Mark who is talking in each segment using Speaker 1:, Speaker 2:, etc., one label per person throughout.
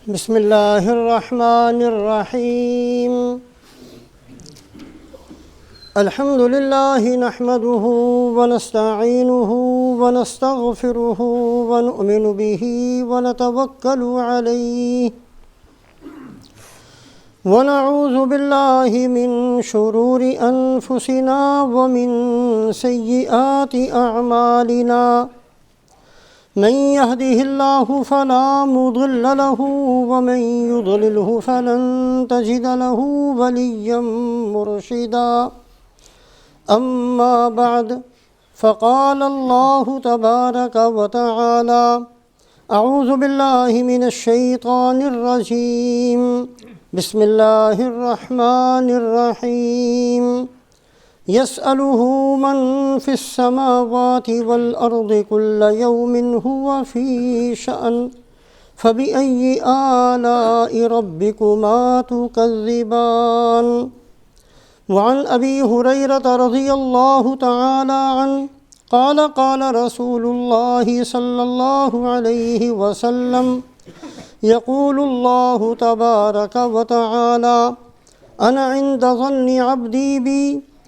Speaker 1: بسم اللہ الرحمن الرحیم الحمد للہ نحمده ونستعینه ونستغفره ونؤمن به ونتوکل علیہ ونعوذ باللہ من شرور انفسنا ومن سیئات اعمالنا من يهده الله فلا مضل له ومن يضلله فلن تجد له وليا مرشدا أما بعد فقال الله تبارك وتعالى أعوذ بالله من الشيطان الرجيم بسم الله الرحمن الرحيم يسأله من في السماوات والأرض كل يوم هو في شأن فبأي آلاء ربكما تكذبان وعن أبي هريرة رضي الله تعالى عنه قال قال رسول الله صلى الله عليه وسلم يقول الله تبارك وتعالى أنا عند ظن عبدي بي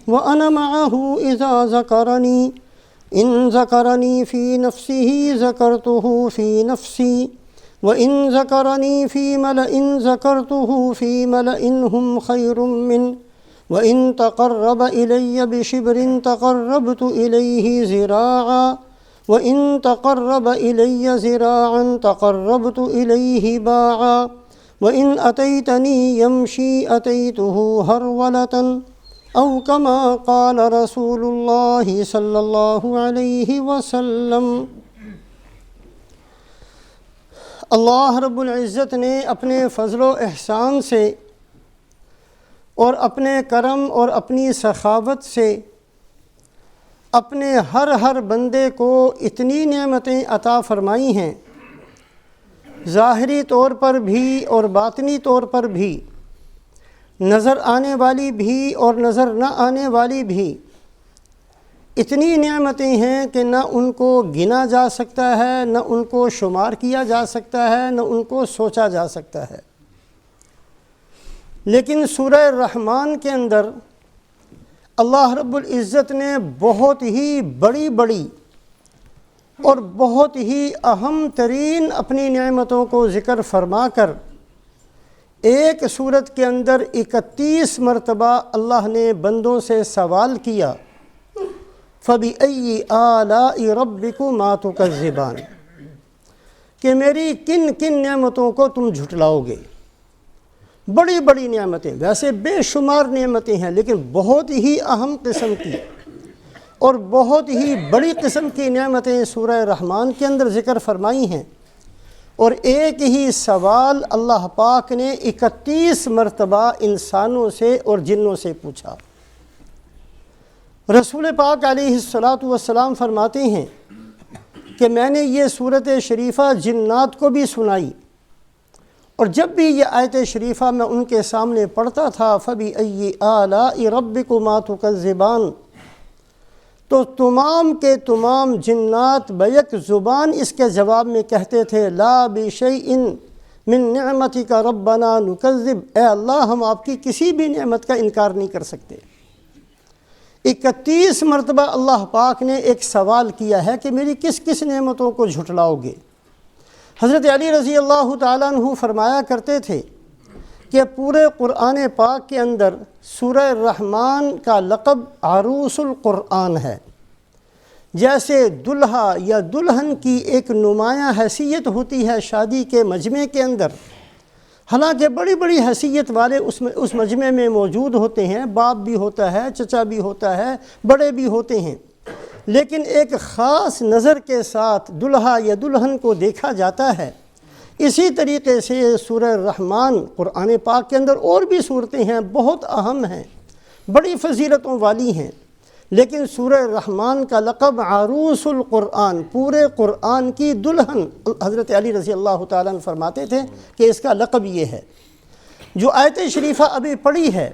Speaker 1: وأنا معه إذا ذكرني إن ذكرني في نفسه ذكرته في نفسي وإن ذكرني في ملأ ذكرته في ملأ هم خير منه وإن تقرب إلي بشبر تقربت إليه ذراعا وإن تقرب إلي ذراعا تقربت إليه باعا وإن أتيتني يمشي أتيته هرولة او کما قال رسول اللہ صلی اللہ علیہ وسلم۔ اللہ رب العزت نے اپنے فضل و احسان سے اور اپنے کرم اور اپنی سخاوت سے اپنے ہر بندے کو اتنی نعمتیں عطا فرمائی ہیں، ظاہری طور پر بھی اور باطنی طور پر بھی، نظر آنے والی بھی اور نظر نہ آنے والی بھی، اتنی نعمتیں ہیں کہ نہ ان کو گنا جا سکتا ہے، نہ ان کو شمار کیا جا سکتا ہے، نہ ان کو سوچا جا سکتا ہے۔ لیکن سورہ الرحمن کے اندر اللہ رب العزت نے بہت ہی بڑی اور بہت ہی اہم ترین اپنی نعمتوں کو ذکر فرما کر ایک سورت کے اندر 31 مرتبہ اللہ نے بندوں سے سوال کیا، فَبِأَيِّ آلَاءِ رَبِّكُمَا تُكَذِّبَانِ، کہ میری کن نعمتوں کو تم جھٹلاؤ گے۔ بڑی نعمتیں، ویسے بے شمار نعمتیں ہیں، لیکن بہت ہی اہم قسم کی اور بہت ہی بڑی قسم کی نعمتیں سورہ رحمان کے اندر ذکر فرمائی ہیں، اور ایک ہی سوال اللہ پاک نے 31 مرتبہ انسانوں سے اور جنوں سے پوچھا۔ رسول پاک علیہ الصلاۃ فرماتے ہیں کہ میں نے یہ صورت شریفہ جنات کو بھی سنائی، اور جب بھی یہ آیت شریفہ میں ان کے سامنے پڑھتا تھا، فَبِأَيِّ آلَاءِ رَبِّكُمَا تُكَذِّبَانِ، تو تمام کے تمام جنات بیک زبان اس کے جواب میں کہتے تھے، لا بِشَيْءٍ مِّن نِعْمَتِكَ رَبَّنَا نُكَذِّبُ، اے اللہ ہم آپ کی کسی بھی نعمت کا انکار نہیں کر سکتے۔ 31 مرتبہ اللہ پاک نے ایک سوال کیا ہے کہ میری کس نعمتوں کو جھٹلاؤ گے۔ حضرت علی رضی اللہ تعالیٰ عنہ فرمایا کرتے تھے کہ پورے قرآن پاک کے اندر سورہ الرحمن کا لقب عروس القرآن ہے۔ جیسے دلہا یا دلہن کی ایک نمایاں حیثیت ہوتی ہے شادی کے مجمع کے اندر، حالانکہ بڑی حیثیت والے اس مجمع میں موجود ہوتے ہیں، باپ بھی ہوتا ہے، چچا بھی ہوتا ہے، بڑے بھی ہوتے ہیں، لیکن ایک خاص نظر کے ساتھ دلہا یا دلہن کو دیکھا جاتا ہے۔ اسی طریقے سے سورہ الرحمن قرآن پاک کے اندر اور بھی صورتیں ہیں، بہت اہم ہیں، بڑی فضیلتوں والی ہیں، لیکن سورہ الرحمن کا لقب عروس القرآن، پورے قرآن کی دلہن، حضرت علی رضی اللہ تعالیٰ عنہ فرماتے تھے کہ اس کا لقب یہ ہے۔ جو آیت شریفہ ابھی پڑھی ہے،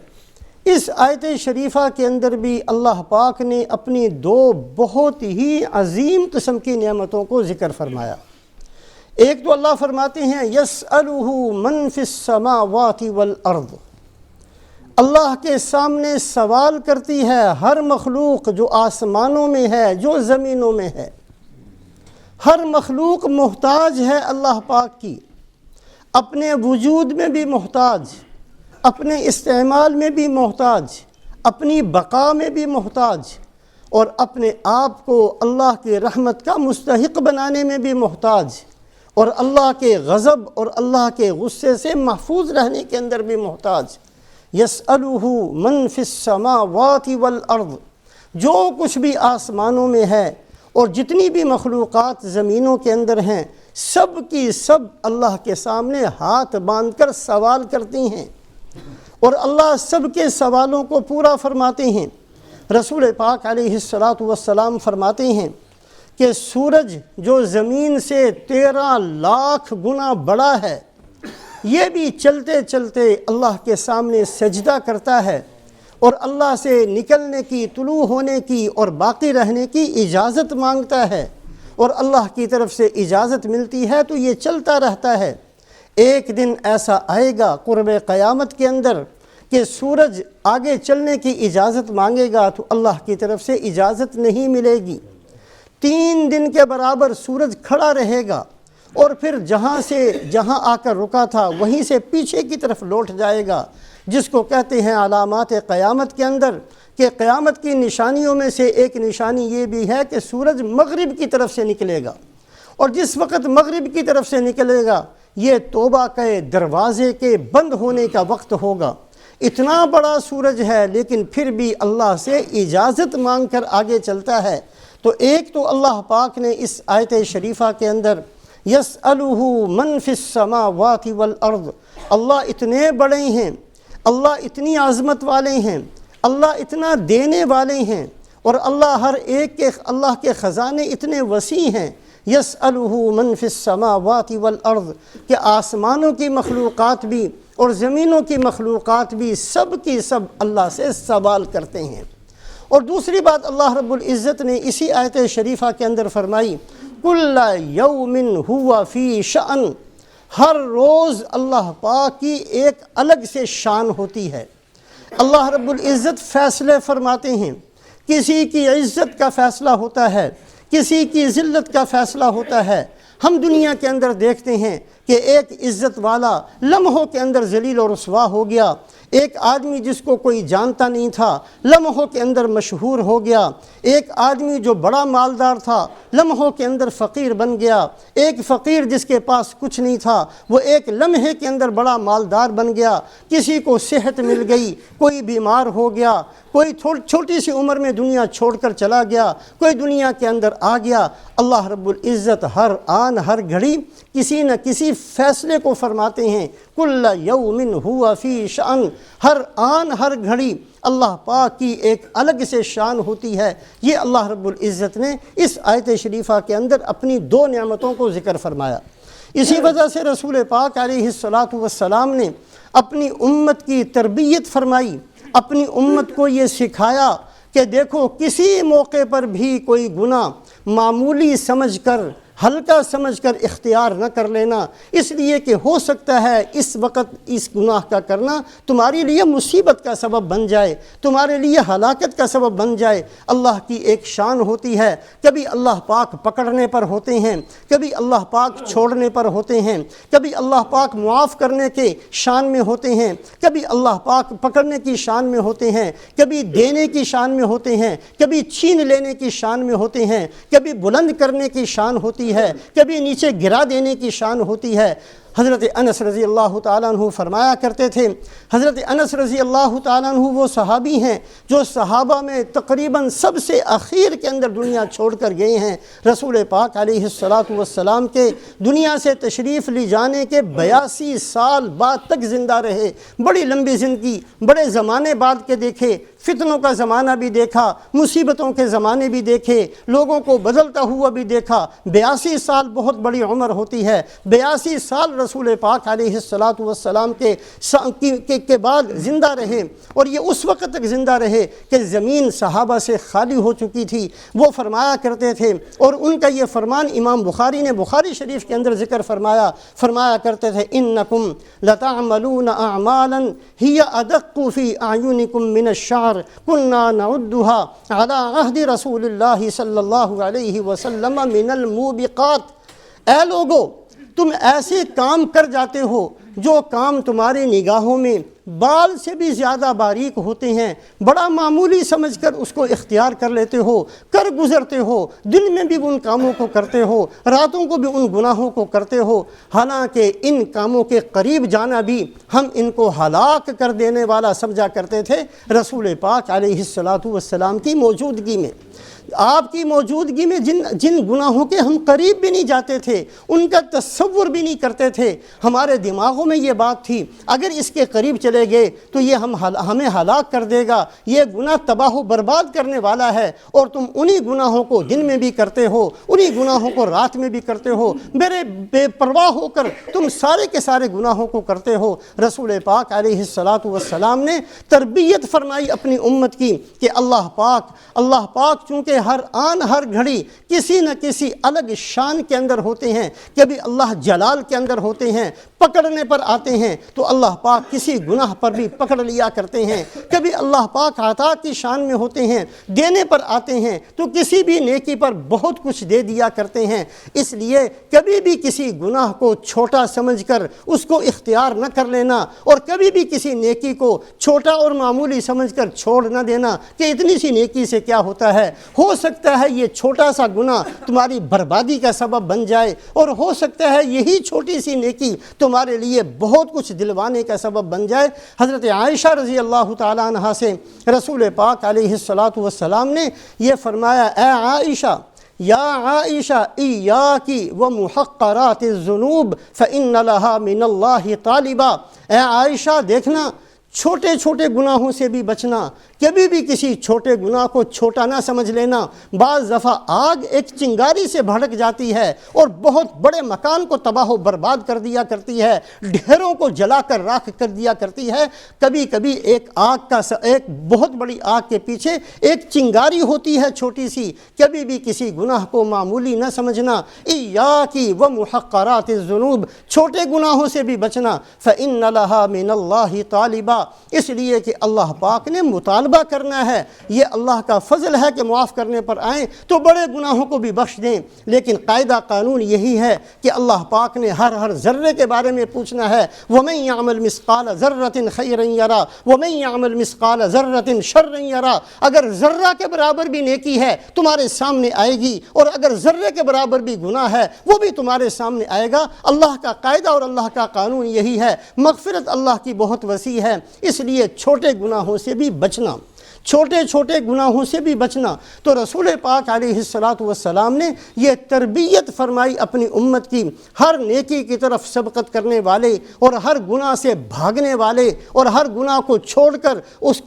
Speaker 1: اس آیت شریفہ کے اندر بھی اللہ پاک نے اپنی دو بہت ہی عظیم قسم کی نعمتوں کو ذکر فرمایا۔ ایک تو اللہ فرماتے ہیں یسألہ من فی السماوات والارض، اللہ کے سامنے سوال کرتی ہے ہر مخلوق جو آسمانوں میں ہے، جو زمینوں میں ہے۔ ہر مخلوق محتاج ہے اللہ پاک کی، اپنے وجود میں بھی محتاج، اپنے استعمال میں بھی محتاج، اپنی بقا میں بھی محتاج، اور اپنے آپ کو اللہ کی رحمت کا مستحق بنانے میں بھی محتاج، اور اللہ کے غضب اور اللہ کے غصے سے محفوظ رہنے کے اندر بھی محتاج۔ یسألہ من فی السماوات والارض، جو کچھ بھی آسمانوں میں ہے اور جتنی بھی مخلوقات زمینوں کے اندر ہیں، سب کی سب اللہ کے سامنے ہاتھ باندھ کر سوال کرتی ہیں، اور اللہ سب کے سوالوں کو پورا فرماتے ہیں۔ رسول پاک علیہ السلام فرماتے ہیں کہ سورج جو زمین سے 13 لاکھ گنا بڑا ہے، یہ بھی چلتے چلتے اللہ کے سامنے سجدہ کرتا ہے، اور اللہ سے نکلنے کی، طلوع ہونے کی اور باقی رہنے کی اجازت مانگتا ہے، اور اللہ کی طرف سے اجازت ملتی ہے تو یہ چلتا رہتا ہے۔ ایک دن ایسا آئے گا قرب قیامت کے اندر کہ سورج آگے چلنے کی اجازت مانگے گا تو اللہ کی طرف سے اجازت نہیں ملے گی۔ 3 دن کے برابر سورج کھڑا رہے گا، اور پھر جہاں آ کر رکا تھا وہیں سے پیچھے کی طرف لوٹ جائے گا، جس کو کہتے ہیں علامات قیامت کے اندر، کہ قیامت کی نشانیوں میں سے ایک نشانی یہ بھی ہے کہ سورج مغرب کی طرف سے نکلے گا، اور جس وقت مغرب کی طرف سے نکلے گا یہ توبہ کے دروازے کے بند ہونے کا وقت ہوگا۔ اتنا بڑا سورج ہے لیکن پھر بھی اللہ سے اجازت مانگ کر آگے چلتا ہے۔ تو ایک تو اللہ پاک نے اس آیت شریفہ کے اندر یسألہ من فی السماوات والارض، اللہ اتنے بڑے ہیں، اللہ اتنی عظمت والے ہیں، اللہ اتنا دینے والے ہیں، اور اللہ کے خزانے اتنے وسیع ہیں۔ یسألہ من فی السماوات والارض، کہ آسمانوں کی مخلوقات بھی اور زمینوں کی مخلوقات بھی سب کی سب اللہ سے سوال کرتے ہیں۔ اور دوسری بات اللہ رب العزت نے اسی آیت شریفہ کے اندر فرمائی کل یوم ہوا فی شأن، ہر روز اللہ پاک کی ایک الگ سے شان ہوتی ہے۔ اللہ رب العزت فیصلے فرماتے ہیں، کسی کی عزت کا فیصلہ ہوتا ہے، کسی کی ذلت کا فیصلہ ہوتا ہے۔ ہم دنیا کے اندر دیکھتے ہیں کہ ایک عزت والا لمحوں کے اندر ذلیل و رسوا ہو گیا، ایک آدمی جس کو کوئی جانتا نہیں تھا لمحوں کے اندر مشہور ہو گیا، ایک آدمی جو بڑا مالدار تھا لمحوں کے اندر فقیر بن گیا، ایک فقیر جس کے پاس کچھ نہیں تھا وہ ایک لمحے کے اندر بڑا مالدار بن گیا، کسی کو صحت مل گئی، کوئی بیمار ہو گیا، کوئی چھوٹی سی عمر میں دنیا چھوڑ کر چلا گیا، کوئی دنیا کے اندر آ گیا۔ اللہ رب العزت ہر آن ہر گھڑی کسی نہ کسی فیصلے کو فرماتے ہیں، کل یوم ہوا فی شأن، ہر آن ہر گھڑی اللہ پاک کی ایک الگ سے شان ہوتی ہے۔ یہ اللہ رب العزت نے اس آیت شریفہ کے اندر اپنی 2 نعمتوں کو ذکر فرمایا۔ اسی وجہ سے رسول پاک علیہ السلام نے اپنی امت کی تربیت فرمائی، اپنی امت کو یہ سکھایا کہ دیکھو کسی موقع پر بھی کوئی گناہ معمولی سمجھ کر، ہلکا سمجھ کر اختیار نہ کر لینا، اس لیے کہ ہو سکتا ہے اس وقت اس گناہ کا کرنا تمہارے لیے مصیبت کا سبب بن جائے، تمہارے لیے ہلاکت کا سبب بن جائے۔ اللہ کی ایک شان ہوتی ہے، کبھی اللہ پاک پکڑنے پر ہوتے ہیں، کبھی اللہ پاک چھوڑنے پر ہوتے ہیں، کبھی اللہ پاک معاف کرنے کے شان میں ہوتے ہیں، کبھی اللہ پاک پکڑنے کی شان میں ہوتے ہیں، کبھی دینے کی شان میں ہوتے ہیں، کبھی چھین لینے کی شان میں ہوتے ہیں، کبھی بلند کرنے کی شان ہوتی ہے، کبھی نیچے گرا دینے کی شان ہوتی ہے۔ حضرت انس رضی اللہ تعالیٰ عنہ فرمایا کرتے تھے، حضرت انس رضی اللہ تعالیٰ عنہ وہ صحابی ہیں جو صحابہ میں تقریباً سب سے اخیر کے اندر دنیا چھوڑ کر گئے ہیں۔ رسول پاک علیہ السلام کے دنیا سے تشریف لی جانے کے 82 سال بعد تک زندہ رہے، بڑی لمبی زندگی، بڑے زمانے بعد کے دیکھے، فتنوں کا زمانہ بھی دیکھا، مصیبتوں کے زمانے بھی دیکھے، لوگوں کو بدلتا ہوا بھی دیکھا۔ 82 سال بہت بڑی عمر ہوتی ہے، 82 سال رسول پاک علیہ الصلاۃ والسلام کے بعد زندہ رہے، اور یہ اس وقت تک زندہ رہے کہ زمین صحابہ سے خالی ہو چکی تھی۔ وہ فرمایا کرتے تھے، اور ان کا یہ فرمان امام بخاری نے بخاری شریف کے اندر ذکر فرمایا کرتے تھے، انکم لتعملون اعمالا ہی ادق فی اعینکم من الشعر کنا نعدها علی عہد رسول اللہ صلی اللہ علیہ وسلم من الموبقات۔ اے لوگو، تم ایسے کام کر جاتے ہو جو کام تمہارے نگاہوں میں بال سے بھی زیادہ باریک ہوتے ہیں، بڑا معمولی سمجھ کر اس کو اختیار کر لیتے ہو، کر گزرتے ہو، دن میں بھی ان کاموں کو کرتے ہو، راتوں کو بھی ان گناہوں کو کرتے ہو، حالانکہ ان کاموں کے قریب جانا بھی ہم ان کو ہلاک کر دینے والا سمجھا کرتے تھے رسول پاک علیہ الصلاۃ والسلام کی موجودگی میں۔ آپ کی موجودگی میں جن گناہوں کے ہم قریب بھی نہیں جاتے تھے، ان کا تصور بھی نہیں کرتے تھے، ہمارے دماغوں میں یہ بات تھی اگر اس کے قریب چلے گئے تو یہ ہمیں ہلاک کر دے گا، یہ گناہ تباہ و برباد کرنے والا ہے، اور تم انہی گناہوں کو دن میں بھی کرتے ہو، انہی گناہوں کو رات میں بھی کرتے ہو، میرے بے پرواہ ہو کر تم سارے کے سارے گناہوں کو کرتے ہو۔ رسول پاک علیہ الصلاۃ والسلام نے تربیت فرمائی اپنی امت کی کہ اللہ پاک چونکہ ہر آن ہر گھڑی کسی نہ کسی الگ شان کے اندر ہوتے ہیں، کبھی اللہ جلال کے اندر ہوتے ہیں، پکڑنے پر آتے ہیں تو اللہ پاک کسی گناہ پر بھی پکڑ لیا کرتے ہیں، کبھی اللہ پاک عطا کی شان میں ہوتے ہیں، دینے پر آتے ہیں تو کسی بھی نیکی پر بہت کچھ دے دیا کرتے ہیں۔ اس لیے کبھی بھی کسی گناہ کو چھوٹا سمجھ کر اس کو اختیار نہ کر لینا، اور کبھی بھی کسی نیکی کو چھوٹا اور معمولی سمجھ کر چھوڑ نہ دینا کہ اتنی سی نیکی سے کیا ہوتا ہے، ہو سکتا ہے یہ چھوٹا سا گناہ تمہاری بربادی کا سبب بن جائے، اور ہو سکتا ہے یہی چھوٹی سی نیکی تمہارے لیے بہت کچھ دلوانے کا سبب بن جائے۔ حضرت عائشہ رضی اللہ تعالیٰ عنہا سے رسول پاک علیہ الصلاۃ والسلام نے یہ فرمایا، اے عائشہ، یا عائشہ ایاکی ومحقرات الذنوب فإن لها من اللہ طالبا۔ اے عائشہ دیکھنا، چھوٹے چھوٹے گناہوں سے بھی بچنا، کبھی بھی کسی چھوٹے گناہ کو چھوٹا نہ سمجھ لینا۔ بعض دفعہ آگ ایک چنگاری سے بھڑک جاتی ہے اور بہت بڑے مکان کو تباہ و برباد کر دیا کرتی ہے، ڈھیروں کو جلا کر راکھ کر دیا کرتی ہے۔ کبھی کبھی ایک بہت بڑی آگ کے پیچھے ایک چنگاری ہوتی ہے چھوٹی سی۔ کبھی بھی کسی گناہ کو معمولی نہ سمجھنا۔ ایاکی ومحقرات الذنوب، چھوٹے گناہوں سے بھی بچنا۔ فإن لها من اللہ طالبا، اس لیے کہ اللہ پاک نے مطالبہ کرنا ہے، یہ اللہ کا فضل ہے کہ معاف کرنے پر آئیں تو بڑے گناہوں کو بھی بخش دیں، لیکن قاعدہ قانون یہی ہے کہ اللہ پاک نے ہر ذرے کے بارے میں پوچھنا ہے۔ وَمَن يَعْمَلْ مِثْقَالَ ذَرَّةٍ خَيْرًا يَرَى وَمَن يَعْمَلْ مِثْقَالَ ذَرَّةٍ شَرًّا يَرَى۔ اگر ذرہ کے برابر بھی نیکی ہے تمہارے سامنے آئے گی، اور اگر ذرے کے برابر بھی گناہ ہے وہ بھی تمہارے سامنے آئے گا۔ اللہ کا قاعدہ اور اللہ کا قانون یہی ہے۔ مغفرت اللہ کی بہت وسیع ہے، اس لیے چھوٹے گناہوں سے بھی بچنا، چھوٹے گناہوں سے بھی بچنا۔ تو رسول پاک علیہ الصلاۃ والسلام نے یہ تربیت فرمائی اپنی امت کی، ہر نیکی کی طرف سبقت کرنے والے اور ہر گناہ سے بھاگنے والے اور ہر گناہ کو چھوڑ کر اس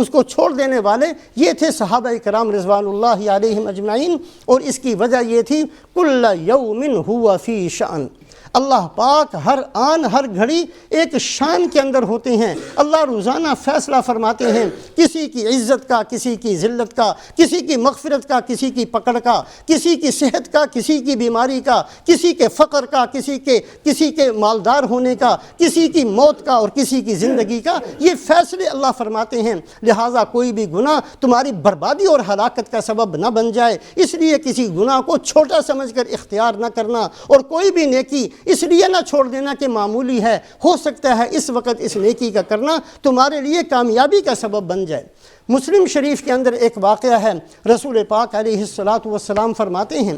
Speaker 1: کو چھوڑ دینے والے، یہ تھے صحابہ کرام رضوان اللہ علیہم اجمعین۔ اور اس کی وجہ یہ تھی، کل یوم ہوا فی شأن، اللہ پاک ہر آن ہر گھڑی ایک شان کے اندر ہوتے ہیں۔ اللہ روزانہ فیصلہ فرماتے ہیں، کسی کی عزت کا، کسی کی ذلت کا، کسی کی مغفرت کا، کسی کی پکڑ کا، کسی کی صحت کا، کسی کی بیماری کا، کسی کے فقر کا، کسی کے مالدار ہونے کا، کسی کی موت کا اور کسی کی زندگی کا۔ یہ فیصلے اللہ فرماتے ہیں، لہٰذا کوئی بھی گناہ تمہاری بربادی اور ہلاکت کا سبب نہ بن جائے، اس لیے کسی گناہ کو چھوٹا سمجھ کر اختیار نہ کرنا، اور کوئی بھی نیکی اس لیے نہ چھوڑ دینا کہ معمولی ہے، ہو سکتا ہے اس وقت اس نیکی کا کرنا تمہارے لیے کامیابی کا سبب بن جائے۔ مسلم شریف کے اندر ایک واقعہ ہے، رسول پاک علیہ الصلاۃ والسلام فرماتے ہیں،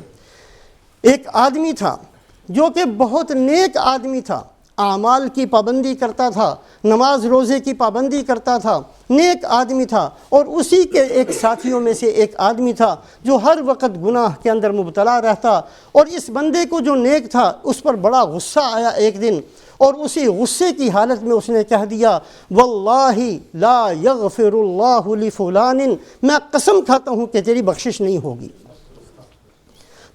Speaker 1: ایک آدمی تھا جو کہ بہت نیک آدمی تھا، اعمال کی پابندی کرتا تھا، نماز روزے کی پابندی کرتا تھا، نیک آدمی تھا، اور اسی کے ایک ساتھیوں میں سے ایک آدمی تھا جو ہر وقت گناہ کے اندر مبتلا رہتا، اور اس بندے کو جو نیک تھا اس پر بڑا غصہ آیا ایک دن، اور اسی غصے کی حالت میں اس نے کہہ دیا، واللہ لا یغفر اللہ لفلان، میں قسم کھاتا ہوں کہ تیری بخشش نہیں ہوگی،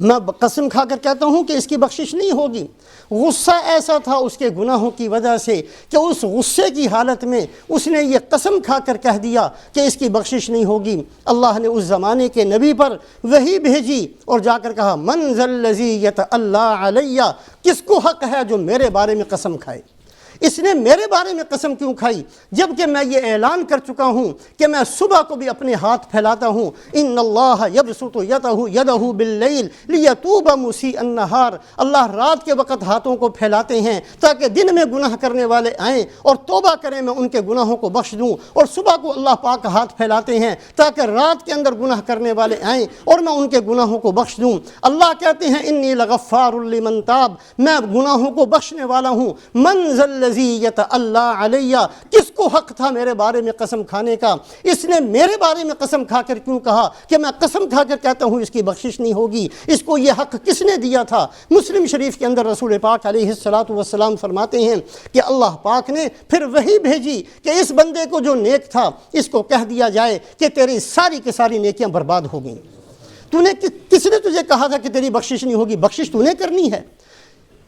Speaker 1: میں قسم کھا کر کہتا ہوں کہ اس کی بخشش نہیں ہوگی۔ غصہ ایسا تھا اس کے گناہوں کی وجہ سے کہ اس غصے کی حالت میں اس نے یہ قسم کھا کر کہہ دیا کہ اس کی بخشش نہیں ہوگی۔ اللہ نے اس زمانے کے نبی پر وحی بھیجی اور جا کر کہا من ذا الذی یتعلی علی، کس کو حق ہے جو میرے بارے میں قسم کھائے؟ اس نے میرے بارے میں قسم کیوں کھائی جبکہ میں یہ اعلان کر چکا ہوں کہ میں صبح کو بھی اپنے ہاتھ پھیلاتا ہوں، ان اللہ یبسط یدہ باللیل لیتوب مسیء النہار، اللہ رات کے وقت ہاتھوں کو پھیلاتے ہیں تاکہ دن میں گناہ کرنے والے آئیں اور توبہ کریں، میں ان کے گناہوں کو بخش دوں، اور صبح کو اللہ پاک ہاتھ پھیلاتے ہیں تاکہ رات کے اندر گناہ کرنے والے آئیں اور میں ان کے گناہوں کو بخش دوں۔ اللہ کہتے ہیں انی لغفار لمن تاب، میں گناہوں کو بخشنے والا ہوں۔ من ذا الذی یتعلی علی، کس کو حق تھا میرے بارے میں قسم کھانے کا؟ اس نے میرے بارے میں قسم کھا کر کیوں کہا کہ میں قسم کھا کر کہتا ہوں اس کی بخشش نہیں ہوگی؟ اس کو یہ حق کس نے دیا تھا؟ مسلم شریف کے اندر رسول پاک علیہ السلام فرماتے ہیں کہ اللہ پاک نے پھر وحی بھیجی کہ اس بندے کو جو نیک تھا اس کو کہہ دیا جائے کہ تیری ساری کی ساری نیکیاں برباد ہو گئیں۔ کس نے تجھے کہا تھا کہ تیری بخشش نہیں ہوگی؟ بخشش تو نے کرنی ہے۔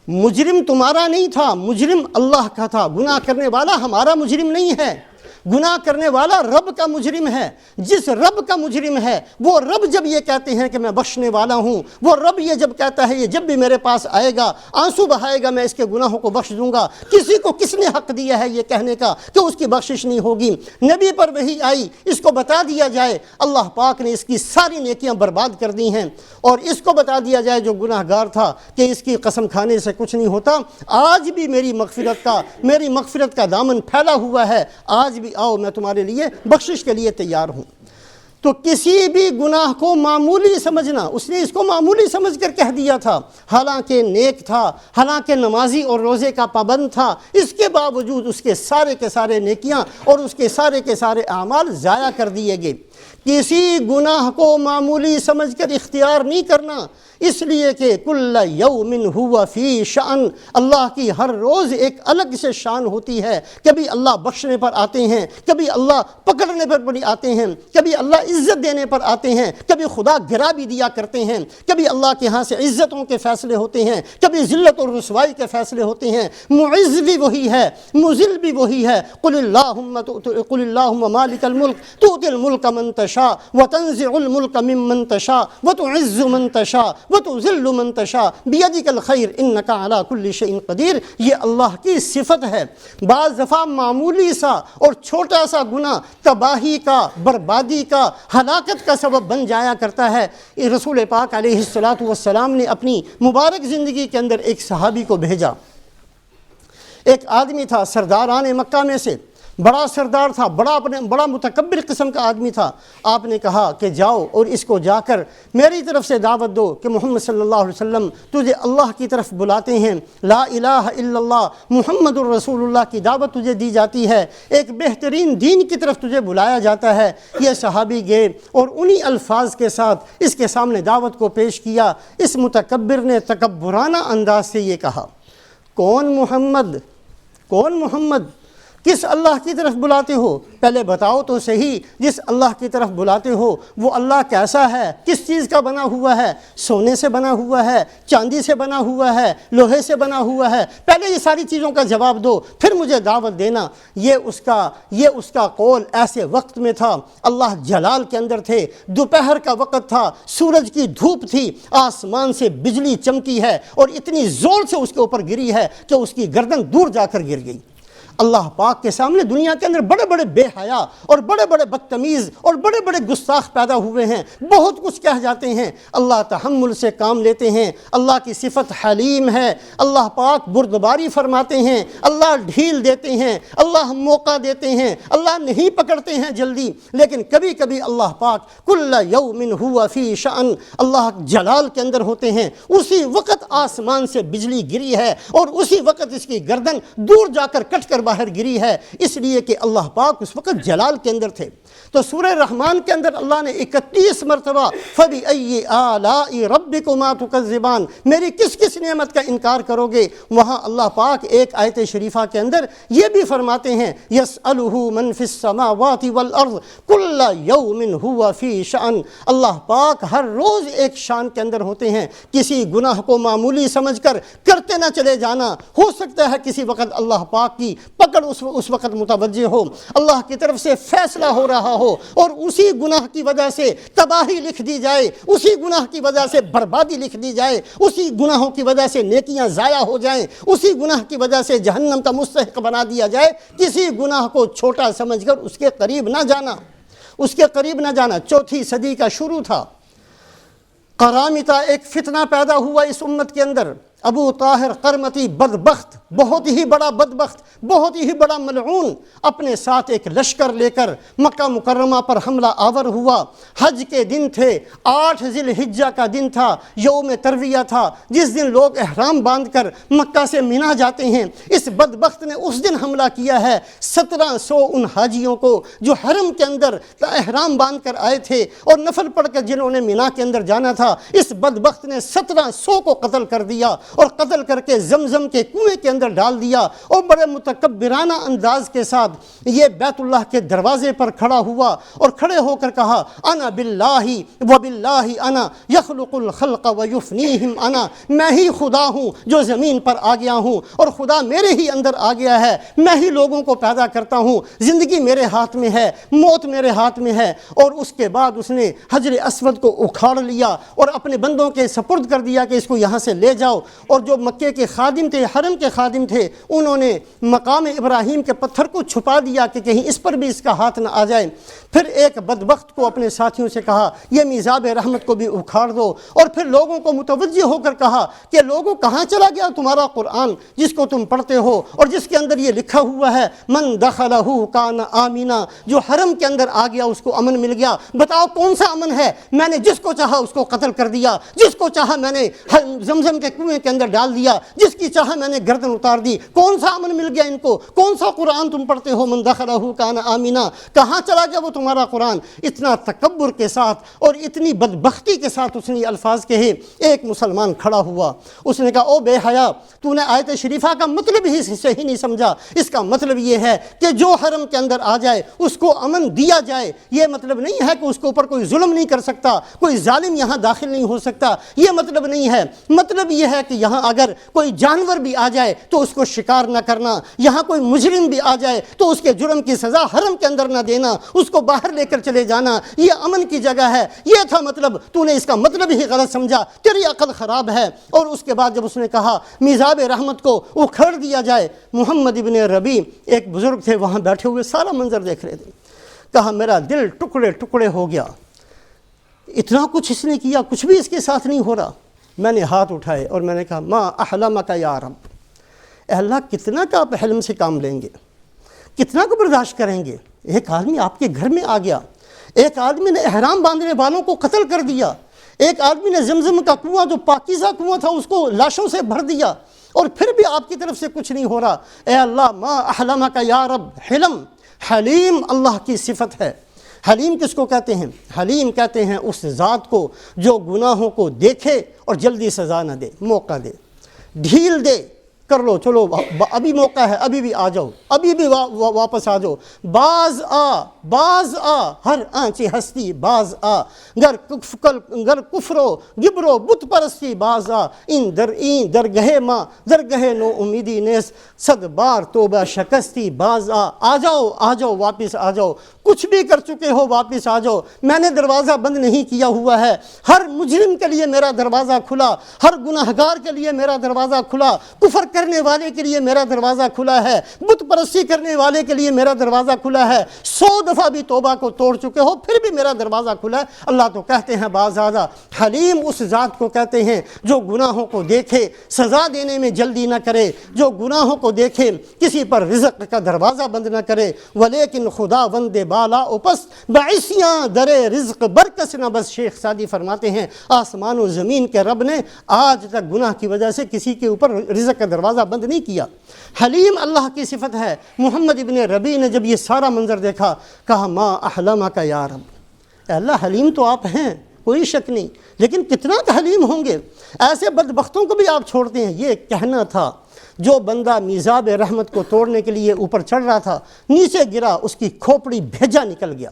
Speaker 1: مجرم تمہارا نہیں تھا، مجرم اللہ کا تھا۔ گناہ کرنے والا ہمارا مجرم نہیں ہے، گناہ کرنے والا رب کا مجرم ہے۔ جس رب کا مجرم ہے وہ رب جب یہ کہتے ہیں کہ میں بخشنے والا ہوں، وہ رب یہ جب کہتا ہے یہ جب بھی میرے پاس آئے گا آنسو بہائے گا میں اس کے گناہوں کو بخش دوں گا، کسی کو کس نے حق دیا ہے یہ کہنے کا کہ اس کی بخشش نہیں ہوگی؟ نبی پر وحی آئی، اس کو بتا دیا جائے اللہ پاک نے اس کی ساری نیکیاں برباد کر دی ہیں، اور اس کو بتا دیا جائے جو گناہ گار تھا کہ اس کی قسم کھانے سے کچھ نہیں ہوتا، آج بھی میری مغفرت کا دامن پھیلا ہوا ہے، آج بھی آؤ میں تمہارے لیے بخشش کے لیے تیار ہوں۔ تو کسی بھی گناہ کو معمولی سمجھنا، اس نے اس کو معمولی سمجھ کر کہہ دیا تھا، حالانکہ نیک تھا، حالانکہ نمازی اور روزے کا پابند تھا، اس کے باوجود اس کے سارے نیکیاں اور اس کے سارے اعمال ضائع کر دیے گئے۔ کسی گناہ کو معمولی سمجھ کر اختیار نہیں کرنا، اس لیے کہ کل یوم ہوا فی شأن، اللہ کی ہر روز ایک الگ سے شان ہوتی ہے۔ کبھی اللہ بخشنے پر آتے ہیں، کبھی اللہ پکڑنے پر بڑی آتے ہیں، کبھی اللہ عزت دینے پر آتے ہیں، کبھی خدا گرا بھی دیا کرتے ہیں، کبھی اللہ کے ہاں سے عزتوں کے فیصلے ہوتے ہیں، کبھی ذلت اور رسوائی کے فیصلے ہوتے ہیں۔ معز بھی وہی ہے، مذل بھی وہی ہے۔ قل اللہم مالک الملک تؤتی الملک من تشاء وتنزع الملک ممن تشاء وتعز من تشاء وتذل من تشاء بیدک الخیر انک علی کل شیء قدیر۔ یہ اللہ کی صفت ہے۔ بعض دفعہ معمولی سا اور چھوٹا سا گناہ تباہی کا، بربادی کا، ہلاکت کا سبب بن جایا کرتا ہے۔ رسول پاک علیہ السلام نے اپنی مبارک زندگی کے اندر ایک صحابی کو بھیجا۔ ایک آدمی تھا سرداران مکہ میں سے، بڑا سردار تھا، بڑا متکبر قسم کا آدمی تھا۔ آپ نے کہا کہ جاؤ اور اس کو جا کر میری طرف سے دعوت دو کہ محمد صلی اللہ علیہ وسلم تجھے اللہ کی طرف بلاتے ہیں، لا الہ الا اللہ محمد الرسول اللہ کی دعوت تجھے دی جاتی ہے، ایک بہترین دین کی طرف تجھے بلایا جاتا ہے۔ یہ صحابی گئے اور انہی الفاظ کے ساتھ اس کے سامنے دعوت کو پیش کیا۔ اس متکبر نے تکبرانہ انداز سے یہ کہا، کون محمد؟ کس اللہ کی طرف بلاتے ہو؟ پہلے بتاؤ تو صحیح، جس اللہ کی طرف بلاتے ہو وہ اللہ کیسا ہے؟ کس چیز کا بنا ہوا ہے؟ سونے سے بنا ہوا ہے؟ چاندی سے بنا ہوا ہے؟ لوہے سے بنا ہوا ہے؟ پہلے یہ ساری چیزوں کا جواب دو، پھر مجھے دعوت دینا۔ یہ اس کا قول ایسے وقت میں تھا، اللہ جلال کے اندر تھے، دوپہر کا وقت تھا، سورج کی دھوپ تھی، آسمان سے بجلی چمکی ہے اور اتنی زور سے اس کے اوپر گری ہے کہ اس کی گردن دور جا کر گر گئی۔ اللہ پاک کے سامنے دنیا کے اندر بڑے بڑے بے حیا اور بڑے بڑے بدتمیز اور بڑے بڑے گستاخ پیدا ہوئے ہیں، بہت کچھ کہہ جاتے ہیں۔ اللہ تحمل سے کام لیتے ہیں، اللہ کی صفت حلیم ہے، اللہ پاک بردباری فرماتے ہیں، اللہ ڈھیل دیتے ہیں، اللہ موقع دیتے ہیں، اللہ نہیں پکڑتے ہیں جلدی، لیکن کبھی کبھی اللہ پاک کل یوم ہوا فی شأن، اللہ جلال کے اندر ہوتے ہیں۔ اسی وقت آسمان سے بجلی گری ہے اور اسی وقت اس کی گردن دور جا کر کٹ کر باہر گری ہے، اس لیے کہ اللہ پاک اس وقت جلال کے اندر تھے۔ تو سورہ رحمان کے اندر اللہ نے 31 مرتبہ فَبِأَيِّ آلَاءِ رَبِّكُمَا تُكَذِّبَانِ، میری کس کس نعمت کا انکار کرو گے۔ وہاں اللہ پاک ایک آیت شریفہ کے اندر یہ بھی فرماتے ہیں يَسْأَلُهُ مَنْ فِي السَّمَاوَاتِ وَالْأَرْضِ كُلَّ يَوْمٍ هُوَ فِي شَأْنٍ، اللہ پاک ہر روز ایک شان کے اندر ہوتے ہیں۔ کسی گناہ کو معمولی سمجھ کر کرتے نہ چلے جانا، ہو سکتا ہے کسی وقت اللہ پاک کی پکڑ اس وقت متوجہ ہو، اللہ کی طرف سے فیصلہ ہو رہا ہو اور اسی گناہ کی وجہ سے تباہی لکھ دی جائے، اسی گناہ کی وجہ سے بربادی لکھ دی جائے، اسی گناہوں کی وجہ سے نیکیاں ضائع ہو جائیں، اسی گناہ کی وجہ سے جہنم کا مستحق بنا دیا جائے۔ کسی گناہ کو چھوٹا سمجھ کر اس کے قریب نہ جانا، اس کے قریب نہ جانا۔ 4 صدی کا شروع تھا، قرامطہ ایک فتنہ پیدا ہوا اس امت کے اندر۔ ابو طاہر قرمطی بدبخت، بہت ہی بڑا بدبخت، بہت ہی بڑا ملعون، اپنے ساتھ ایک لشکر لے کر مکہ مکرمہ پر حملہ آور ہوا۔ حج کے دن تھے، 8 ذی الحجہ کا دن تھا، یوم ترویہ تھا، جس دن لوگ احرام باندھ کر مکہ سے مینا جاتے ہیں۔ اس بدبخت نے اس دن حملہ کیا ہے 1700 ان حاجیوں کو جو حرم کے اندر احرام باندھ کر آئے تھے اور نفل پڑھ کر جنہوں نے مینا کے اندر جانا تھا۔ اس بدبخت نے 1700 کو قتل کر دیا اور قتل کر کے زمزم کے کنویں کے اندر ڈال دیا، اور بڑے متکبرانہ انداز کے ساتھ یہ بیت اللہ کے دروازے پر کھڑا ہوا اور کھڑے ہو کر کہا انا باللہ و باللہ انا یخلق الخلق و یفنیہم انا، میں ہی خدا ہوں جو زمین پر آ گیا ہوں اور خدا میرے ہی اندر آ گیا ہے، میں ہی لوگوں کو پیدا کرتا ہوں، زندگی میرے ہاتھ میں ہے، موت میرے ہاتھ میں ہے۔ اور اس کے بعد اس نے حجر اسود کو اکھاڑ لیا اور اپنے بندوں کے سپرد کر دیا کہ اس کو یہاں سے لے جاؤ۔ اور جو مکے کے خادم تھے، حرم کے خادم تھے، انہوں نے مقام ابراہیم کے پتھر کو چھپا دیا کہ کہیں اس پر بھی اس کا ہاتھ نہ آ جائے۔ پھر ایک بدبخت کو اپنے ساتھیوں سے کہا یہ میزاب رحمت کو بھی اکھاڑ دو، اور پھر لوگوں کو متوجہ ہو کر کہا کہ لوگوں کہاں چلا گیا تمہارا قرآن جس کو تم پڑھتے ہو اور جس کے اندر یہ لکھا ہوا ہے من دخلہ کان آمنا، جو حرم کے اندر آ گیا اس کو امن مل گیا۔ بتاؤ کون سا امن ہے؟ میں نے جس کو چاہا اس کو قتل کر دیا، جس کو چاہا میں نے زمزم کے کنویں کے اندر ڈال دیا، جس کی چاہا میں نے گردن اتار دی۔ کون سا امن مل گیا ان کو؟ کون سا قرآن تم پڑھتے ہو من دخلہ کان آمنا؟ کہاں چلا گیا وہ تمہارا قرآن؟ اتنا تکبر کے ساتھ اور اتنی بدبختی کے ساتھ اس نے یہ الفاظ کہے۔ ایک مسلمان کھڑا ہوا، اس نے کہا او بے حیا، تو نے آیت شریفہ کا مطلب ہی صحیح نہیں سمجھا۔ اس کا مطلب یہ ہے کہ جو حرم کے اندر آ جائے اس کو امن دیا جائے، یہ مطلب نہیں ہے کہ اس کے اوپر کوئی ظلم نہیں کر سکتا، کوئی ظالم یہاں داخل نہیں ہو سکتا، یہ مطلب نہیں ہے۔ مطلب یہ ہے کہ یہاں اگر کوئی جانور بھی آ جائے تو اس کو شکار نہ کرنا، یہاں کوئی مجرم بھی آ جائے تو اس کے جرم کی سزا حرم کے اندر نہ دینا، اس کو باہر لے کر چلے جانا، یہ امن کی جگہ ہے۔ یہ تھا مطلب، تو نے اس کا مطلب ہی غلط سمجھا، تیری عقل خراب ہے۔ اور اس کے بعد جب اس نے کہا میزاب رحمت کو اکھڑ دیا جائے، محمد ابن ربیع ایک بزرگ تھے وہاں بیٹھے ہوئے سارا منظر دیکھ رہے تھے، کہا میرا دل ٹکڑے ٹکڑے ہو گیا، اتنا کچھ اس نے کیا، کچھ بھی اس کے ساتھ نہیں ہو رہا۔ میں نے ہاتھ اٹھائے اور میں نے کہا ما احلمک یا رب، اے اللہ کتنا کا آپ حلم سے کام لیں گے، کتنا کو برداشت کریں گے؟ ایک آدمی آپ کے گھر میں آ گیا، ایک آدمی نے احرام باندھنے والوں کو قتل کر دیا، ایک آدمی نے زمزم کا کنواں جو پاکیزہ کنواں تھا اس کو لاشوں سے بھر دیا، اور پھر بھی آپ کی طرف سے کچھ نہیں ہو رہا۔ اے اللہ ما احلمک یا رب، حلم، حلیم اللہ کی صفت ہے۔ حلیم کس کو کہتے ہیں؟ حلیم کہتے ہیں اس ذات کو جو گناہوں کو دیکھے اور جلدی سزا نہ دے، موقع دے، ڈھیل دے، کر لو، چلو ابھی موقع ہے، ابھی بھی آ جاؤ، ابھی بھی واپس آ جاؤ، باز آ ہر آنچی ہستی باز آ، گر کفرو گبرو بت پرستی باز آ، این درگہ ماں درگہ نو امیدی نیس، صد بار توبہ شکستی باز آ جاؤ واپس آ جاؤ، کچھ بھی کر چکے ہو واپس آ جاؤ، میں نے دروازہ بند نہیں کیا ہوا ہے، ہر مجرم کے لیے میرا دروازہ کھلا، ہر گناہگار کے لیے میرا دروازہ کھلا، کفر کرنے والے کے لیے میرا دروازہ کھلا ہے، بت پرستی کرنے والے کے لیے میرا دروازہ کھلا ہے، 100 دفعہ بھی توبہ کو توڑ چکے ہو پھر بھی میرا دروازہ کھلا ہے۔ اللہ تو کہتے ہیں باز آ۔ حلیم اس ذات کو کہتے ہیں جو گناہوں کو دیکھے سزا دینے میں جلدی نہ کرے، جو گناہوں کو دیکھے کسی پر رزق کا دروازہ بند نہ کرے، ولیکن خدا وندے بالا اوپس بعثیاں درے رزق برکس نہ بس۔ شیخ سعدی فرماتے ہیں آسمان و زمین کے رب نے آج تک گناہ کی وجہ سے کسی کے اوپر رزق کا دروازہ دروازہ بند نہیں کیا۔ حلیم اللہ کی صفت ہے۔ محمد ابن ربیع نے جب یہ سارا منظر دیکھا کہا ما احلمک یا رب، اے اللہ حلیم تو آپ ہیں، کوئی شک نہیں، لیکن کتنا حلیم ہوں گے، ایسے بدبختوں کو بھی آپ چھوڑتے ہیں۔ یہ کہنا تھا جو بندہ میزاب رحمت کو توڑنے کے لیے اوپر چڑھ رہا تھا، نیچے گرا، اس کی کھوپڑی بھیجا نکل گیا۔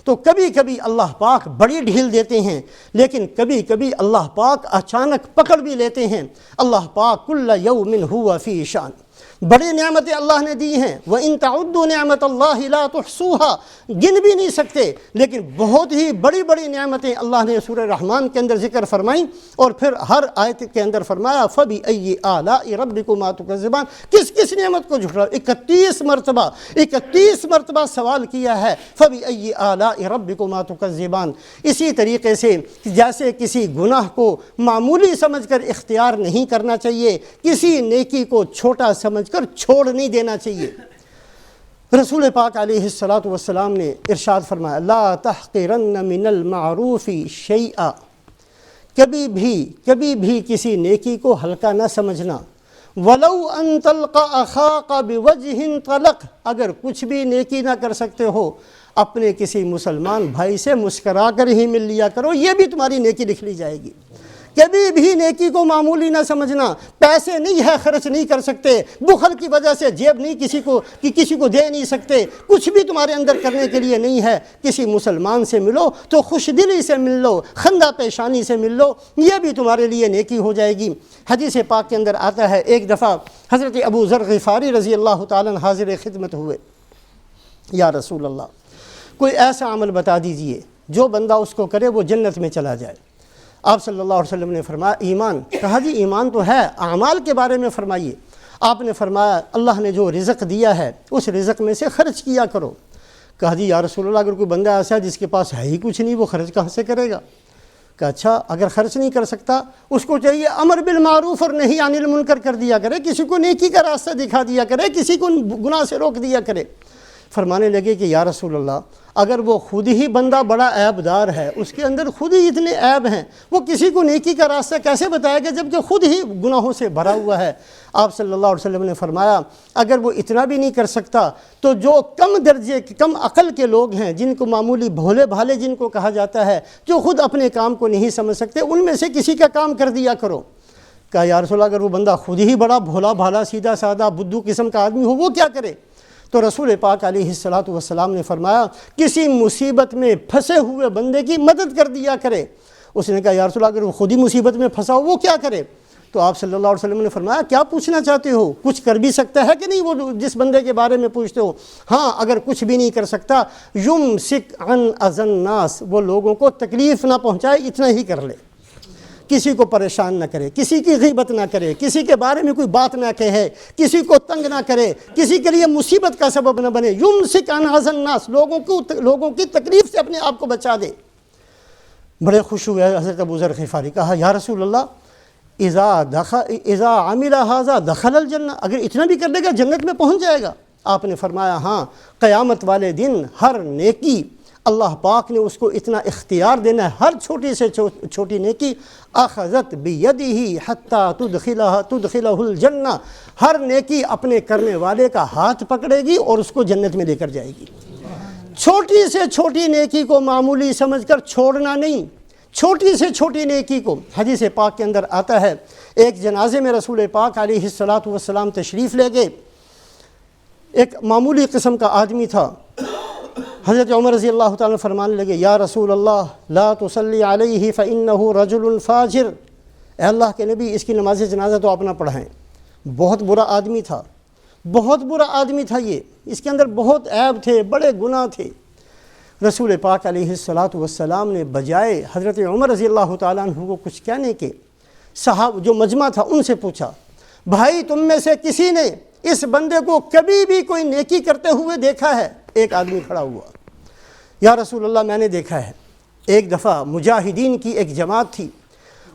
Speaker 1: تو کبھی کبھی اللہ پاک بڑی ڈھیل دیتے ہیں، لیکن کبھی کبھی اللہ پاک اچانک پکڑ بھی لیتے ہیں۔ اللہ پاک کل یوم ہوا فی شان، بڑی نعمتیں اللہ نے دی ہیں۔ وَإِن تَعُدُّوا نِعْمَةَ اللَّهِ لَا تُحْصُوهَا، گن بھی نہیں سکتے، لیکن بہت ہی بڑی بڑی نعمتیں اللہ نے سورہ رحمان کے اندر ذکر فرمائیں، اور پھر ہر آیت کے اندر فرمایا فَبِأَيِّ آلَاءِ رَبِّكُمَا تُكَذِّبَانِ، کس کس نعمت کو جھٹلاؤ۔ 31 مرتبہ سوال کیا ہے فَبِأَيِّ آلَاءِ رَبِّكُمَا تُكَذِّبَانِ۔ اسی طریقے سے جیسے کسی گناہ کو معمولی سمجھ کر اختیار نہیں کرنا چاہیے، کسی نیکی کو چھوٹا سمجھ کر چھوڑ نہیں دینا چاہیے۔ رسول پاک علیہ السلام نے ارشاد فرمایا لا تحقرن من المعروف شیئا، کبھی بھی کسی نیکی کو ہلکا نہ سمجھنا۔ ولو ان تلقى اخاك بوجه طلق، اگر کچھ بھی نیکی نہ کر سکتے ہو، اپنے کسی مسلمان بھائی سے مسکرا کر ہی مل لیا کرو، یہ بھی تمہاری نیکی لکھ لی جائے گی۔ کبھی بھی نیکی کو معمولی نہ سمجھنا۔ پیسے نہیں ہے خرچ نہیں کر سکتے، بخل کی وجہ سے جیب نہیں کسی کو دے نہیں سکتے، کچھ بھی تمہارے اندر کرنے کے لیے نہیں ہے، کسی مسلمان سے ملو تو خوش دلی سے مل لو، خندہ پیشانی سے مل لو، یہ بھی تمہارے لیے نیکی ہو جائے گی۔ حدیث پاک کے اندر آتا ہے ایک دفعہ حضرت ابو ذر غفاری رضی اللہ تعالیٰ حاضر خدمت ہوئے، یا رسول اللہ کوئی ایسا عمل بتا دیجئے جو بندہ اس کو کرے وہ جنت میں چلا جائے۔ آپ صلی اللہ علیہ وسلم نے فرمایا ایمان۔ کہا جی ایمان تو ہے، اعمال کے بارے میں فرمائیے۔ آپ نے فرمایا اللہ نے جو رزق دیا ہے اس رزق میں سے خرچ کیا کرو۔ کہا جی یا رسول اللہ اگر کوئی بندہ ایسا ہے جس کے پاس ہے ہی کچھ نہیں، وہ خرچ کہاں سے کرے گا؟ کہ اچھا اگر خرچ نہیں کر سکتا، اس کو چاہیے امر بالمعروف اور نہی عن المنکر کر دیا کرے، کسی کو نیکی کا راستہ دکھا دیا کرے، کسی کو گناہ سے روک دیا کرے۔ فرمانے لگے کہ یا رسول اللہ اگر وہ خود ہی بندہ بڑا عیب دار ہے، اس کے اندر خود ہی اتنے عیب ہیں، وہ کسی کو نیکی کا راستہ کیسے بتائے گا جبکہ خود ہی گناہوں سے بھرا ہوا ہے؟ آپ صلی اللہ علیہ وسلم نے فرمایا اگر وہ اتنا بھی نہیں کر سکتا تو جو کم درجے کم عقل کے لوگ ہیں، جن کو معمولی بھولے بھالے جن کو کہا جاتا ہے، جو خود اپنے کام کو نہیں سمجھ سکتے، ان میں سے کسی کا کام کر دیا کرو۔ کہا یا رسول اللہ اگر وہ بندہ خود ہی بڑا بھولا بھالا سیدھا سادہ بدھو قسم کا آدمی ہو، وہ کیا کرے؟ تو رسول پاک علیہ السلام نے فرمایا کسی مصیبت میں پھنسے ہوئے بندے کی مدد کر دیا کرے۔ اس نے کہا یا رسول اللہ اگر وہ خود ہی مصیبت میں پھنسا ہو وہ کیا کرے؟ تو آپ صلی اللہ علیہ وسلم نے فرمایا کیا پوچھنا چاہتے ہو؟ کچھ کر بھی سکتا ہے کہ نہیں وہ جس بندے کے بارے میں پوچھتے ہو؟ ہاں اگر کچھ بھی نہیں کر سکتا یمسک عن اذی الناس، وہ لوگوں کو تکلیف نہ پہنچائے، اتنا ہی کر لے، کسی کو پریشان نہ کرے، کسی کی غیبت نہ کرے، کسی کے بارے میں کوئی بات نہ کہے، کسی کو تنگ نہ کرے، کسی کے لیے مصیبت کا سبب نہ بنے۔ یمسک عن اذی الناس، لوگوں کی تکلیف سے اپنے آپ کو بچا دے۔ بڑے خوش ہوئے حضرت ابو ذر غفاری، کہا یا رسول اللہ اذا عمل هذا دخل الجنہ، اگر اتنا بھی کر لے گا جنت میں پہنچ جائے گا؟ آپ نے فرمایا ہاں، قیامت والے دن ہر نیکی اللہ پاک نے اس کو اتنا اختیار دینا ہے، ہر چھوٹی سے چھوٹی نیکی اخذت بیدہ حتی تدخلہ الجنہ، ہر نیکی اپنے کرنے والے کا ہاتھ پکڑے گی اور اس کو جنت میں لے کر جائے گی۔ چھوٹی سے چھوٹی نیکی کو معمولی سمجھ کر چھوڑنا نہیں، چھوٹی سے چھوٹی نیکی کو۔ حدیث پاک کے اندر آتا ہے ایک جنازے میں رسول پاک علیہ السلام تشریف لے گئے، ایک معمولی قسم کا آدمی تھا۔ حضرت عمر رضی اللہ تعالیٰ فرمانے لگے یا رسول اللہ لا تصلی علیہ فإنہ رجل فاجر، اے اللہ کے نبی اس کی نماز جنازہ تو آپ نہ پڑھائیں، بہت برا آدمی تھا، بہت برا آدمی تھا، یہ اس کے اندر بہت عیب تھے، بڑے گناہ تھے۔ رسول پاک علیہ السلام نے بجائے حضرت عمر رضی اللہ تعالیٰ عنہ کو کچھ کہنے کے، جو مجمع تھا ان سے پوچھا بھائی تم میں سے کسی نے اس بندے کو کبھی بھی کوئی نیکی کرتے ہوئے دیکھا ہے؟ ایک آدمی کھڑا ہوا، یا رسول اللہ میں نے دیکھا ہے۔ ایک دفعہ مجاہدین کی ایک جماعت تھی،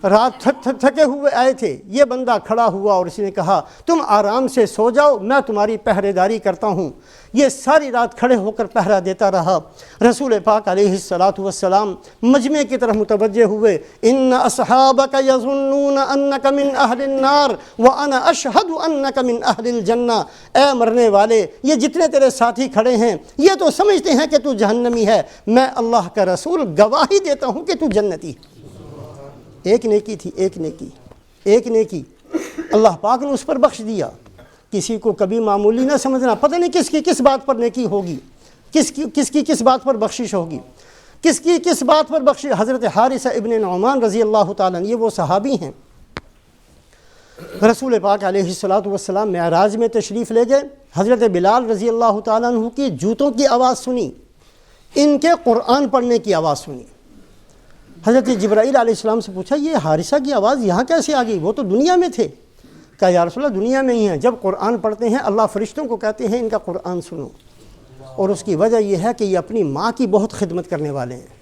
Speaker 1: رات تھکے ہوئے آئے تھے، یہ بندہ کھڑا ہوا اور اس نے کہا تم آرام سے سو جاؤ، میں تمہاری پہرے داری کرتا ہوں۔ یہ ساری رات کھڑے ہو کر پہرا دیتا رہا۔ رسول پاک علیہ الصلاۃ والسلام مجمع کی طرف متوجہ ہوئے، ان اصحابک یظنون انک من اہل النار وانا اشہد انک من اہل الجنہ، اے مرنے والے یہ جتنے تیرے ساتھی کھڑے ہیں یہ تو سمجھتے ہیں کہ تو جہنمی ہے، میں اللہ کا رسول گواہی دیتا ہوں کہ تو جنتی ہے۔ ایک نیکی تھی، ایک نیکی اللہ پاک نے اس پر بخش دیا۔ کسی کو کبھی معمولی نہ سمجھنا، پتہ نہیں کس کی کس بات پر نیکی ہوگی، کس کی کس بات پر بخشش ہوگی، کس کی کس بات پر بخشش۔ حضرت حارثہ ابن نعمان رضی اللہ تعالیٰ عنہ، یہ وہ صحابی ہیں، رسول پاک علیہ الصلاۃ والسلام معراج میں تشریف لے گئے، حضرت بلال رضی اللہ تعالیٰ عنہ کی جوتوں کی آواز سنی، ان کے قرآن پڑھنے کی آواز سنی۔ حضرت جبرائیل علیہ السلام سے پوچھا یہ حارثہ کی آواز یہاں کیسے آ گئی، وہ تو دنیا میں تھے۔ کہا یا رسول اللہ دنیا میں ہی ہیں، جب قرآن پڑھتے ہیں اللہ فرشتوں کو کہتے ہیں ان کا قرآن سنو، اور اس کی وجہ یہ ہے کہ یہ اپنی ماں کی بہت خدمت کرنے والے ہیں،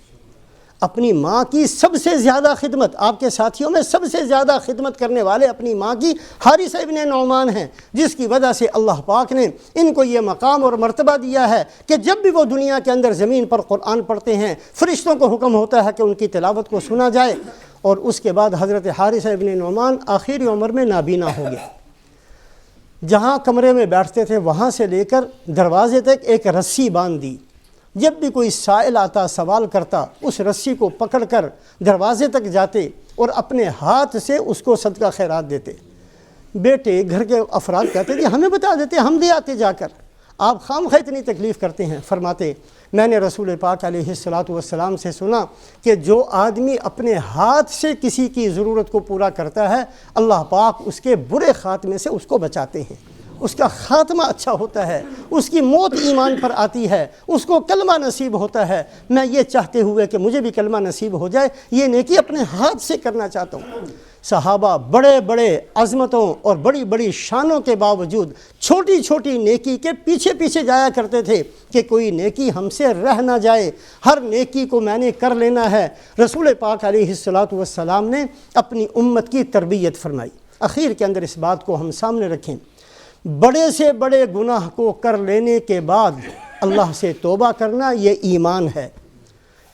Speaker 1: اپنی ماں کی سب سے زیادہ خدمت، آپ کے ساتھیوں میں سب سے زیادہ خدمت کرنے والے اپنی ماں کی حارثہ ابن نعمان ہیں، جس کی وجہ سے اللہ پاک نے ان کو یہ مقام اور مرتبہ دیا ہے کہ جب بھی وہ دنیا کے اندر زمین پر قرآن پڑھتے ہیں فرشتوں کو حکم ہوتا ہے کہ ان کی تلاوت کو سنا جائے۔ اور اس کے بعد حضرت حارثہ ابن نعمان آخری عمر میں نابینا ہو گئے، جہاں کمرے میں بیٹھتے تھے وہاں سے لے کر دروازے تک ایک رسی باندھ دی، جب بھی کوئی سائل آتا سوال کرتا اس رسی کو پکڑ کر دروازے تک جاتے اور اپنے ہاتھ سے اس کو صدقہ خیرات دیتے۔ بیٹے گھر کے افراد کہتے کہ ہمیں بتا دیتے ہم دے آتے جا کر، آپ خامخواہ اتنی تکلیف کرتے ہیں۔ فرماتے میں نے رسول پاک علیہ الصلاۃ والسلام سے سنا کہ جو آدمی اپنے ہاتھ سے کسی کی ضرورت کو پورا کرتا ہے اللہ پاک اس کے برے خاتمے سے اس کو بچاتے ہیں، اس کا خاتمہ اچھا ہوتا ہے، اس کی موت ایمان پر آتی ہے، اس کو کلمہ نصیب ہوتا ہے۔ میں یہ چاہتے ہوئے کہ مجھے بھی کلمہ نصیب ہو جائے یہ نیکی اپنے ہاتھ سے کرنا چاہتا ہوں۔ صحابہ بڑے بڑے عظمتوں اور بڑی بڑی شانوں کے باوجود چھوٹی چھوٹی نیکی کے پیچھے پیچھے جایا کرتے تھے کہ کوئی نیکی ہم سے رہ نہ جائے، ہر نیکی کو میں نے کر لینا ہے۔ رسول پاک علیہ الصلاۃ والسلام نے اپنی امت کی تربیت فرمائی۔ اخیر کے اندر اس بات کو ہم سامنے رکھیں، بڑے سے بڑے گناہ کو کر لینے کے بعد اللہ سے توبہ کرنا یہ ایمان ہے،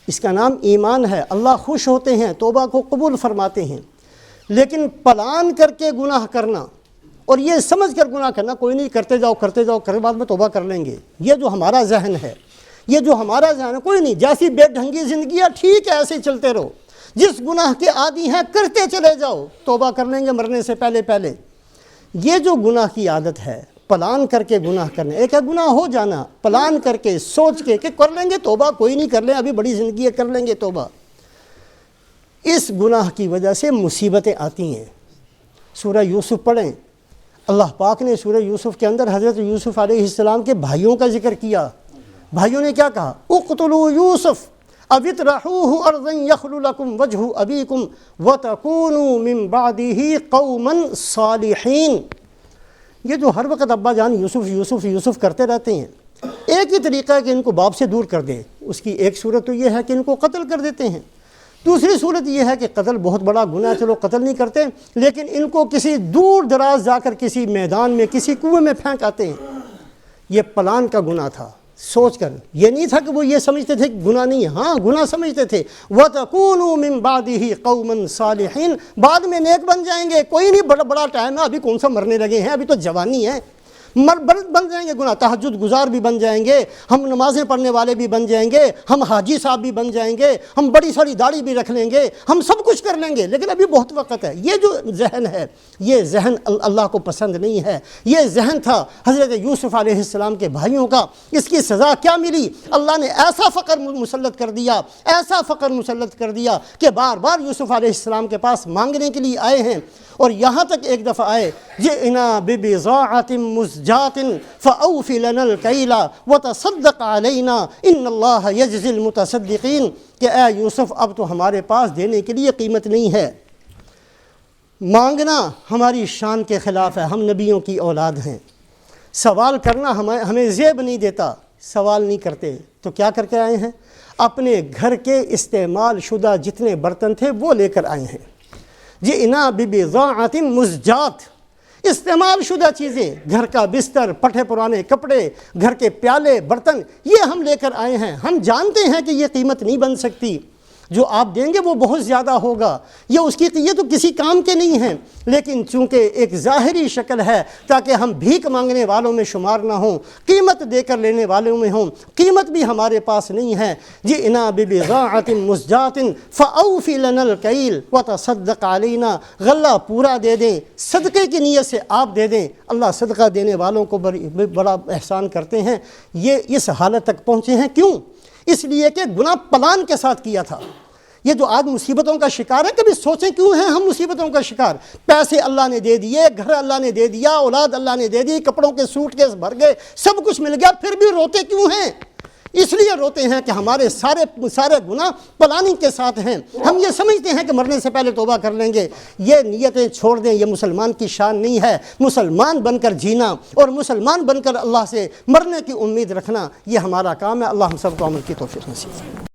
Speaker 1: اس کا نام ایمان ہے۔ اللہ خوش ہوتے ہیں، توبہ کو قبول فرماتے ہیں۔ لیکن پلان کر کے گناہ کرنا اور یہ سمجھ کر گناہ کرنا کوئی نہیں کرتے جاؤ کر بعد میں توبہ کر لیں گے، یہ جو ہمارا ذہن ہے، کوئی نہیں، جیسی بے ڈھنگی زندگی ہے ٹھیک ہے ایسے ہی چلتے رہو، جس گناہ کے عادی ہیں کرتے چلے جاؤ، توبہ کر لیں گے مرنے سے پہلے۔ یہ جو گناہ کی عادت ہے پلان کر کے گناہ کرنے، ایک ہے گناہ ہو جانا، پلان کر کے سوچ کے کہ کر لیں گے توبہ، کوئی نہیں کر لیں ابھی بڑی زندگی ہے کر لیں گے توبہ، اس گناہ کی وجہ سے مصیبتیں آتی ہیں۔ سورہ یوسف پڑھیں، اللہ پاک نے سورہ یوسف کے اندر حضرت یوسف علیہ السلام کے بھائیوں کا ذکر کیا۔ بھائیوں نے کیا کہا؟ اقتلوا یوسف او اطرحوہ ارضا یخل لکم وجہ ابیکم وتکونوا من بعدہ قوما صالحین۔ یہ جو ہر وقت ابا جان یوسف کرتے رہتے ہیں، ایک ہی طریقہ ہے کہ ان کو باپ سے دور کر دیں۔ اس کی ایک صورت تو یہ ہے کہ ان کو قتل کر دیتے ہیں، دوسری صورت یہ ہے کہ قتل بہت بڑا گناہ، چلو قتل نہیں کرتے لیکن ان کو کسی دور دراز جا کر کسی میدان میں کسی کنویں میں پھینک آتے ہیں۔ یہ پلان کا گناہ تھا، سوچ کر، یہ نہیں تھا کہ وہ یہ سمجھتے تھے کہ گناہ نہیں ہے، ہاں گناہ سمجھتے تھے۔ وَتَكُونُوا مِن بَعْدِهِ قَوْمًا صَالِحِينَ، بعد میں نیک بن جائیں گے، کوئی نہیں بڑا ٹائم ہے، ابھی کون سا مرنے لگے ہیں، ابھی تو جوانی ہے، بن جائیں گے گناہ، تہجد گزار بھی بن جائیں گے، ہم نمازیں پڑھنے والے بھی بن جائیں گے، ہم حاجی صاحب بھی بن جائیں گے، ہم بڑی ساری داڑھی بھی رکھ لیں گے، ہم سب کچھ کر لیں گے، لیکن ابھی بہت وقت ہے۔ یہ جو ذہن ہے یہ ذہن اللہ کو پسند نہیں ہے۔ یہ ذہن تھا حضرت یوسف علیہ السلام کے بھائیوں کا۔ اس کی سزا کیا ملی؟ اللہ نے ایسا فقر مسلط کر دیا کہ بار بار یوسف علیہ السلام کے پاس مانگنے کے لیے آئے ہیں، اور یہاں تک ایک دفعہ آئے جئنا ببضاعة مزجاة فأوف لنا الكيل وتصدق علينا ان اللہ یجزی المتصدقین، کہ اے یوسف اب تو ہمارے پاس دینے کے لیے قیمت نہیں ہے، مانگنا ہماری شان کے خلاف ہے، ہم نبیوں کی اولاد ہیں، سوال کرنا ہمیں زیب نہیں دیتا، سوال نہیں کرتے، تو کیا کر کے آئے ہیں؟ اپنے گھر کے استعمال شدہ جتنے برتن تھے وہ لے کر آئے ہیں، جئنا ببضاعۃ مزجات، استعمال شدہ چیزیں، گھر کا بستر، پٹھے پرانے کپڑے، گھر کے پیالے برتن، یہ ہم لے کر آئے ہیں۔ ہم جانتے ہیں کہ یہ قیمت نہیں بن سکتی، جو آپ دیں گے وہ بہت زیادہ ہوگا، یہ تو کسی کام کے نہیں ہیں، لیکن چونکہ ایک ظاہری شکل ہے تاکہ ہم بھیک مانگنے والوں میں شمار نہ ہوں، قیمت دے کر لینے والوں میں ہوں، قیمت بھی ہمارے پاس نہیں ہے۔ جئنا ببضاعۃ مزجات فاوف لنا الکیل وتصدق علینا، غلہ پورا دے دیں، صدقے کی نیت سے آپ دے دیں۔ اللہ صدقہ دینے والوں کو بڑا احسان کرتے ہیں۔ یہ اس حالت تک پہنچے ہیں کیوں؟ اس لیے کہ گناہ پلان کے ساتھ کیا تھا۔ یہ جو آج مصیبتوں کا شکار ہے، کبھی سوچیں کیوں ہیں ہم مصیبتوں کا شکار؟ پیسے اللہ نے دے دیے، گھر اللہ نے دے دیا، اولاد اللہ نے دے دی، کپڑوں کے سوٹ کیس بھر گئے، سب کچھ مل گیا، پھر بھی روتے کیوں ہیں؟ اس لیے روتے ہیں کہ ہمارے سارے گناہ پلاننگ کے ساتھ ہیں۔ ہم یہ سمجھتے ہیں کہ مرنے سے پہلے توبہ کر لیں گے۔ یہ نیتیں چھوڑ دیں، یہ مسلمان کی شان نہیں ہے۔ مسلمان بن کر جینا اور مسلمان بن کر اللہ سے مرنے کی امید رکھنا، یہ ہمارا کام ہے۔ اللہ ہم سب کو عمل کی توفیق نصیب فرمائے۔